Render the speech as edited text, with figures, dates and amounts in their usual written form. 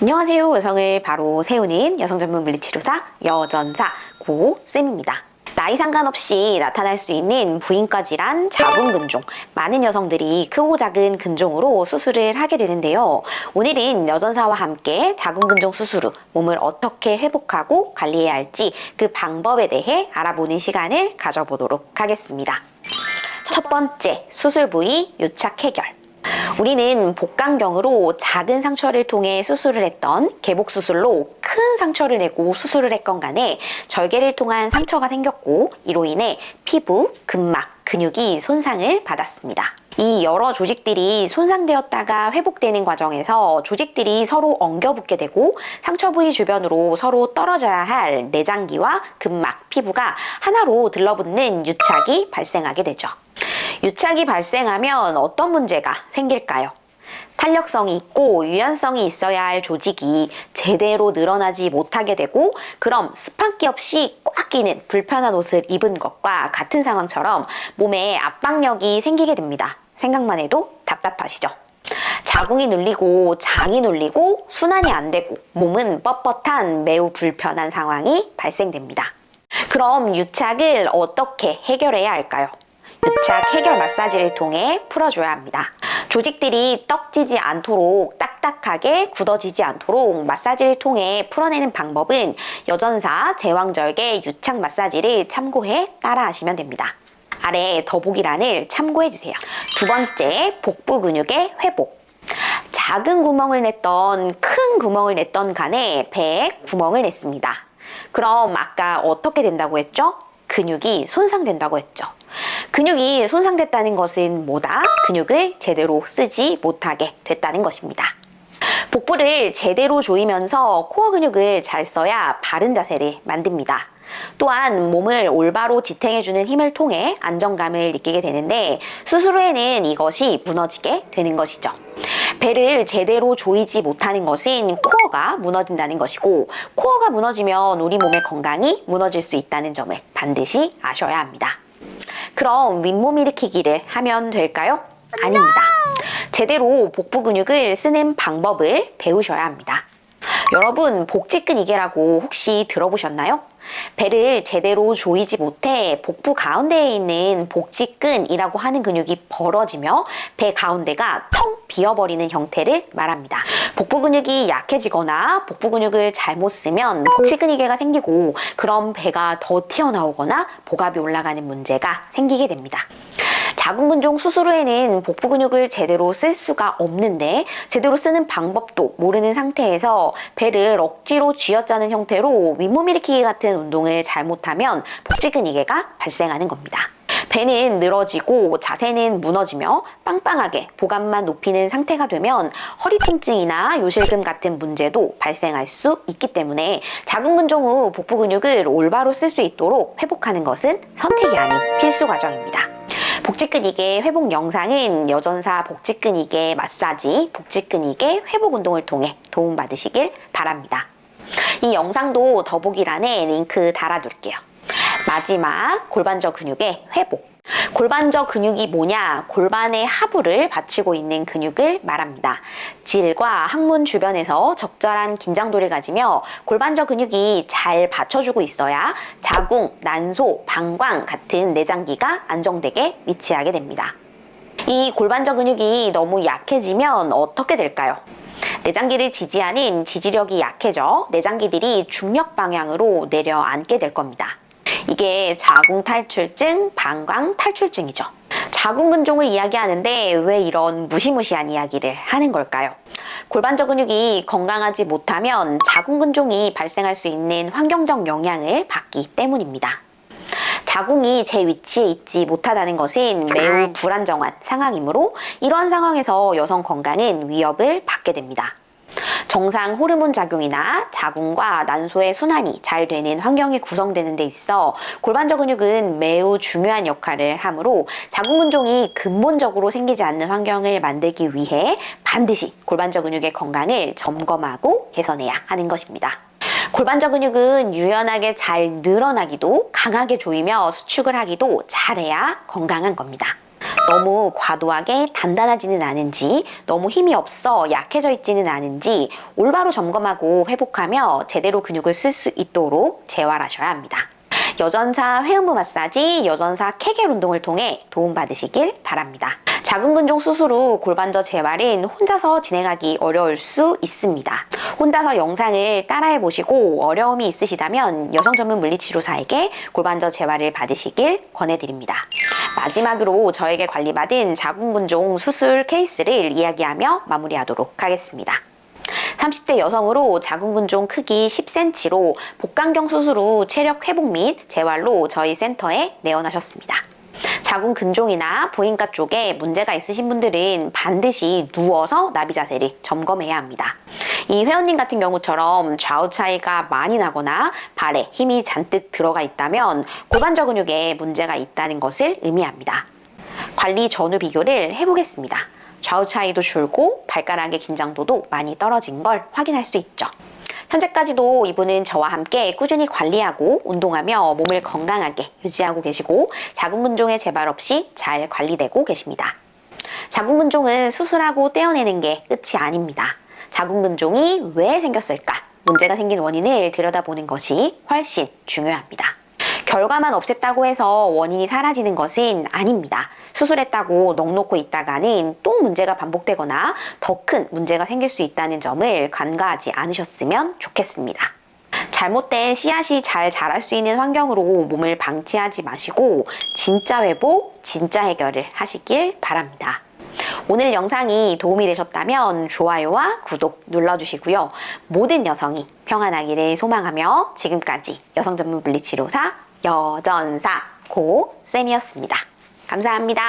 안녕하세요. 여성을 바로 세우는 여성 전문 물리치료사 여전사 고쌤입니다. 나이 상관없이 나타날 수 있는 부인과 질환, 자궁근종. 많은 여성들이 크고 작은 근종으로 수술을 하게 되는데요. 오늘은 여전사와 함께 자궁근종 수술 후 몸을 어떻게 회복하고 관리해야 할지 그 방법에 대해 알아보는 시간을 가져보도록 하겠습니다. 첫 번째, 수술 부위 유착 해결. 우리는 복강경으로 작은 상처를 통해 수술을 했던 개복수술로 큰 상처를 내고 수술을 했건 간에 절개를 통한 상처가 생겼고 이로 인해 피부, 근막, 근육이 손상을 받았습니다. 이 여러 조직들이 손상되었다가 회복되는 과정에서 조직들이 서로 엉겨붙게 되고 상처 부위 주변으로 서로 떨어져야 할 내장기와 근막, 피부가 하나로 들러붙는 유착이 발생하게 되죠. 유착이 발생하면 어떤 문제가 생길까요? 탄력성이 있고 유연성이 있어야 할 조직이 제대로 늘어나지 못하게 되고 그럼 스판기 없이 꽉 끼는 불편한 옷을 입은 것과 같은 상황처럼 몸에 압박력이 생기게 됩니다. 생각만 해도 답답하시죠? 자궁이 눌리고 장이 눌리고 순환이 안 되고 몸은 뻣뻣한 매우 불편한 상황이 발생됩니다. 그럼 유착을 어떻게 해결해야 할까요? 유착 해결 마사지를 통해 풀어줘야 합니다. 조직들이 떡지지 않도록 딱딱하게 굳어지지 않도록 마사지를 통해 풀어내는 방법은 여전사 제왕절개 유착 마사지를 참고해 따라하시면 됩니다. 아래 더보기란을 참고해주세요. 두 번째, 복부 근육의 회복. 작은 구멍을 냈던 큰 구멍을 냈던 간에 배에 구멍을 냈습니다. 그럼 아까 어떻게 된다고 했죠? 근육이 손상된다고 했죠. 근육이 손상됐다는 것은 뭐다? 근육을 제대로 쓰지 못하게 됐다는 것입니다. 복부를 제대로 조이면서 코어 근육을 잘 써야 바른 자세를 만듭니다. 또한 몸을 올바로 지탱해주는 힘을 통해 안정감을 느끼게 되는데 수술 후에는 이것이 무너지게 되는 것이죠. 배를 제대로 조이지 못하는 것은 코어가 무너진다는 것이고 코어가 무너지면 우리 몸의 건강이 무너질 수 있다는 점을 반드시 아셔야 합니다. 그럼 윗몸 일으키기를 하면 될까요? 아닙니다. 제대로 복부 근육을 쓰는 방법을 배우셔야 합니다. 여러분, 복직근 이개라고 혹시 들어보셨나요? 배를 제대로 조이지 못해 복부 가운데에 있는 복직근이라고 하는 근육이 벌어지며 배 가운데가 텅 비어버리는 형태를 말합니다. 복부 근육이 약해지거나 복부 근육을 잘못 쓰면 복직근 이개가 생기고 그럼 배가 더 튀어나오거나 복압이 올라가는 문제가 생기게 됩니다. 자궁근종 수술 후에는 복부 근육을 제대로 쓸 수가 없는데 제대로 쓰는 방법도 모르는 상태에서 배를 억지로 쥐어짜는 형태로 윗몸 일으키기 같은 운동을 잘못하면 복직근 이개가 발생하는 겁니다. 배는 늘어지고 자세는 무너지며 빵빵하게 복압만 높이는 상태가 되면 허리 통증이나 요실금 같은 문제도 발생할 수 있기 때문에 자궁근종 후 복부 근육을 올바로 쓸 수 있도록 회복하는 것은 선택이 아닌 필수 과정입니다. 복직근 이개 회복 영상은 여전사 복직근 이개 마사지, 복직근 이개 회복 운동을 통해 도움받으시길 바랍니다. 이 영상도 더보기란에 링크 달아둘게요. 마지막, 골반저 근육의 회복. 골반저 근육이 뭐냐? 골반의 하부를 받치고 있는 근육을 말합니다. 질과 항문 주변에서 적절한 긴장도를 가지며 골반저 근육이 잘 받쳐주고 있어야 자궁, 난소, 방광 같은 내장기가 안정되게 위치하게 됩니다. 이 골반저 근육이 너무 약해지면 어떻게 될까요? 내장기를 지지하는 지지력이 약해져 내장기들이 중력 방향으로 내려앉게 될 겁니다. 이게 자궁 탈출증, 방광 탈출증이죠. 자궁근종을 이야기하는데 왜 이런 무시무시한 이야기를 하는 걸까요? 골반저 근육이 건강하지 못하면 자궁근종이 발생할 수 있는 환경적 영향을 받기 때문입니다. 자궁이 제 위치에 있지 못하다는 것은 매우 불안정한 상황이므로 이러한 상황에서 여성 건강은 위협을 받게 됩니다. 정상 호르몬 작용이나 자궁과 난소의 순환이 잘 되는 환경이 구성되는 데 있어 골반저 근육은 매우 중요한 역할을 하므로 자궁근종이 근본적으로 생기지 않는 환경을 만들기 위해 반드시 골반저 근육의 건강을 점검하고 개선해야 하는 것입니다. 골반저 근육은 유연하게 잘 늘어나기도 강하게 조이며 수축을 하기도 잘해야 건강한 겁니다. 너무 과도하게 단단하지는 않은지, 너무 힘이 없어 약해져 있지는 않은지 올바로 점검하고 회복하며 제대로 근육을 쓸 수 있도록 재활하셔야 합니다. 여전사 회음부 마사지, 여전사 케겔 운동을 통해 도움받으시길 바랍니다. 자궁근종 수술 후 골반저 재활은 혼자서 진행하기 어려울 수 있습니다. 혼자서 영상을 따라해 보시고 어려움이 있으시다면 여성 전문 물리치료사에게 골반저 재활을 받으시길 권해드립니다. 마지막으로 저에게 관리받은 자궁근종 수술 케이스를 이야기하며 마무리하도록 하겠습니다. 30대 여성으로 자궁근종 크기 10cm로 복강경 수술 후 체력 회복 및 재활로 저희 센터에 내원하셨습니다. 자궁근종이나 부인과 쪽에 문제가 있으신 분들은 반드시 누워서 나비 자세를 점검해야 합니다. 이 회원님 같은 경우처럼 좌우 차이가 많이 나거나 발에 힘이 잔뜩 들어가 있다면 골반저 근육에 문제가 있다는 것을 의미합니다. 관리 전후 비교를 해보겠습니다. 좌우 차이도 줄고 발가락의 긴장도도 많이 떨어진 걸 확인할 수 있죠. 현재까지도 이분은 저와 함께 꾸준히 관리하고 운동하며 몸을 건강하게 유지하고 계시고 자궁근종의 재발 없이 잘 관리되고 계십니다. 자궁근종은 수술하고 떼어내는 게 끝이 아닙니다. 자궁근종이 왜 생겼을까? 문제가 생긴 원인을 들여다보는 것이 훨씬 중요합니다. 결과만 없앴다고 해서 원인이 사라지는 것은 아닙니다. 수술했다고 넋놓고 있다가는 또 문제가 반복되거나 더 큰 문제가 생길 수 있다는 점을 간과하지 않으셨으면 좋겠습니다. 잘못된 씨앗이 잘 자랄 수 있는 환경으로 몸을 방치하지 마시고 진짜 회복, 진짜 해결을 하시길 바랍니다. 오늘 영상이 도움이 되셨다면 좋아요와 구독 눌러주시고요. 모든 여성이 평안하기를 소망하며 지금까지 여성 전문 물리치료사 여전사 고쌤이었습니다. 감사합니다.